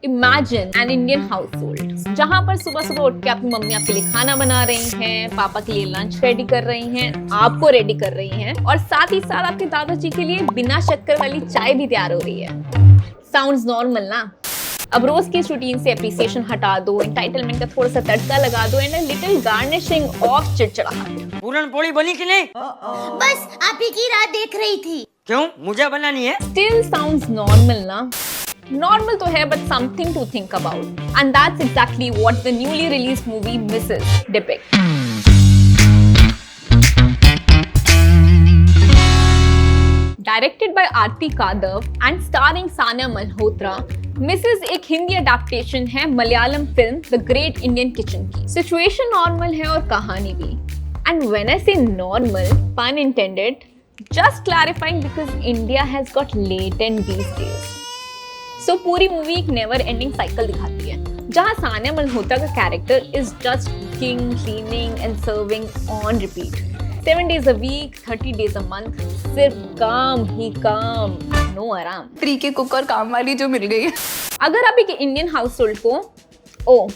Imagine an Indian house hold जहाँ पर सुबह सुबह उठ के आपकी मम्मी आपके लिए खाना बना रही हैं, पापा के लिए लंच रेडी कर रही हैं, आपको रेडी कर रही हैं और साथ ही साथ आपके दादाजी के लिए बिना शक्कर वाली चाय भी तैयार हो रही है। साउंड्स नॉर्मल ना? अब रोज की इस रूटीन से एप्रिसिएशन हटा दो, एंटाइटलमेंट का थोड़ा सा तड़का लगा दो and a little garnishing of चिड़चिड़ाहट। पूरन पोली बनी कि नहीं? बस आप ही की राह देख रही थी। क्यों, मुझे बनानी है? Still sounds normal ना? Normal तो है but something to think about and that's exactly what the newly released movie Mrs. depicts. Directed by Aarti Kadav and starring Sania Malhotra, Mrs. एक हिंदी अडेप्टेशन है Malayalam film the great Indian kitchen की। Situation normal है और कहानी भी। And when I say normal, pun intended, just clarifying because India has got latent these days. So पूरी movie एक never ending cycle दिखाती है जहाँ सानिया मल्होत्रा का character is just cooking, cleaning and serving on repeat 7 days a week, 30 days a month, सिर्फ काम ही काम, no आराम। फ्री के कुक और काम वाली जो मिल गई है। अगर आप एक इंडियन हाउस होल्ड को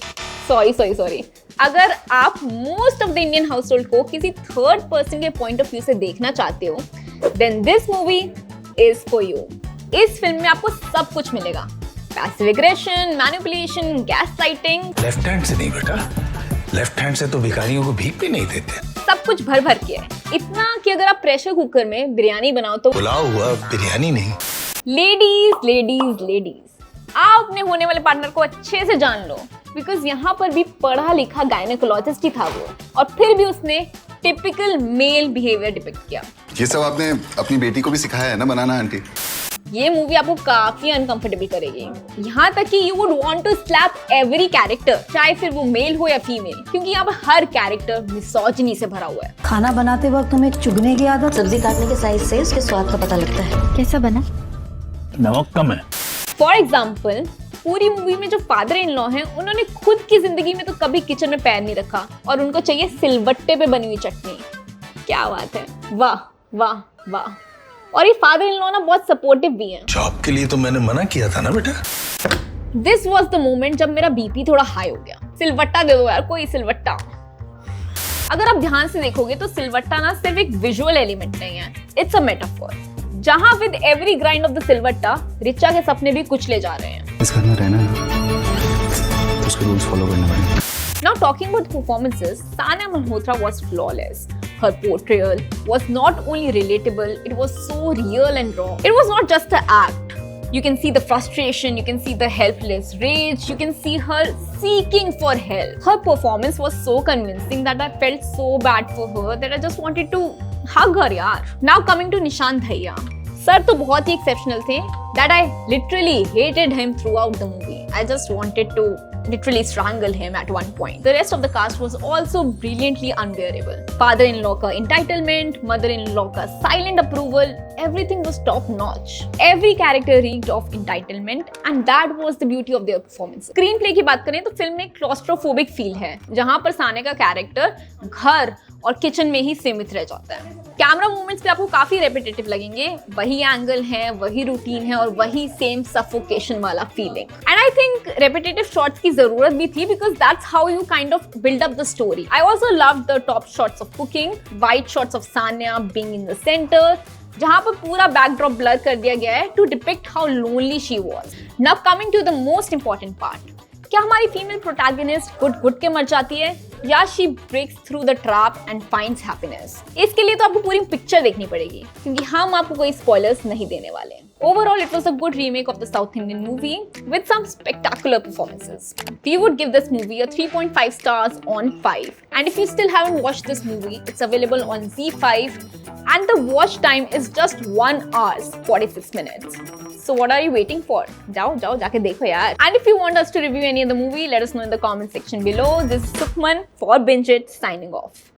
सॉरी अगर आप most of the Indian household को किसी थर्ड पर्सन के पॉइंट ऑफ व्यू से देखना चाहते हो then this movie is for you. इस फिल्म में आपको सब कुछ मिलेगा, passive aggression, manipulation, gaslighting. Left hand से नहीं बेटा, लेफ्ट हैंड से तो भिखारियों को भीख भी नहीं देते। सब कुछ भर भर के है, इतना कि अगर आप प्रेशर कुकर में बिरयानी बनाओ तो पुलाव हुआ, बिरयानी नहीं। लेडीज आप अपने होने वाले पार्टनर को अच्छे से जान लो बिकॉज यहाँ पर भी पढ़ा लिखा गायनेकोलॉजिस्ट ही था वो और फिर भी उसने टिपिकल मेल बिहेवियर डिपिक्ट किया। ये सब आपने अपनी बेटी को भी सिखाया है ना बनाना आंटी? ये मूवी आपको काफी अनकंफर्टेबल करेगी, यहाँ तक कि you would want to slap every character, चाहे फिर वो मेल हो या फीमेल, क्योंकि यहाँ पर हर कैरेक्टर मिसोजिनी से भरा हुआ है। खाना बनाते वक्त हमें चुगने की आदत, सब्जी काटने के साइज से उसके स्वाद का पता लगता है। कैसा बना? नमक कम है। फॉर एग्जाम्पल पूरी मूवी में जो फादर इन लॉ हैं उन्होंने खुद की जिंदगी में तो कभी किचन में पैर नहीं रखा और उनको चाहिए सिलबट्टे पे बनी हुई चटनी। क्या बात है, वाह वाह वाह। और ये फादर इन लॉ ना बहुत सपोर्टिव भी हैं। जॉब के लिए तो मैंने मना किया था ना बेटा। दिस वॉज द मोमेंट जब मेरा बीपी थोड़ा हाई हो गया। सिलवट्टा दे दो यार, कोई सिलवट्टा। अगर आप ध्यान से देखोगे तो सिलवट्टा ना सिर्फ एक विजुअल एलिमेंट नहीं है, इट्स अ मेटाफोर जहां with every grind of the सिलवट्टा रिचा के सपने भी कुचले जा रहे हैं। इस घर में रहना है, उसके रूल्स फॉलो करने पड़ेंगे। Now talking about performances, Sania Malhotra was flawless. Her portrayal was not only relatable, it was so real and raw. It was not just an act. You can see the frustration, you can see the helpless rage, you can see her seeking for help. Her performance was so convincing that I felt so bad for her that I just wanted to hug her yaar. Now coming to Nishant Dhaiya. Sir तो बहुत ही exceptional थे that I literally hated him throughout the movie. I just wanted to literally strangle him at one point. The rest of the cast was also brilliantly unbearable. Father-in-law का entitlement, mother-in-law का silent approval, everything was top notch. Every character reeked of entitlement and that was the beauty of their performance. Screenplay की बात करें तो film में claustrophobic feel है जहाँ पर साने का कैरेक्टर घर और किचन में ही सीमित रह जाता है। कैमरा मूवमेंट्स भी आपको काफी रेपिटेटिव लगेंगे, वही एंगल है, वही रूटीन है और वही सेम सफोकेशन वाला feeling. And I think repetitive shots की जरूरत भी थी because that's how you kind of build up the story. I also love the top shots of cooking, wide shots of Sania being in the centre जहां पर पूरा backdrop blur कर दिया गया है to depict how lonely she was. Now coming to the most important part, क्या हमारी female protagonist घुट के मर जाती है या she breaks through the trap and finds happiness? इसके लिए तो आपको पूरी पिक्चर देखनी पड़ेगी क्योंकि हम आपको कोई स्पॉयलर्स नहीं देने वाले। Overall, it was a good remake of the South Indian movie with some spectacular performances. We would give this movie a 3.5 stars on 5. And if you still haven't watched this movie, it's available on Z5 and the watch time is just 1 hour 46 minutes. So what are you waiting for? जाओ जाके देखो यार. And if you want us to review any of the movie, let us know in the comment section below. This is Sukhman for Binge It signing off.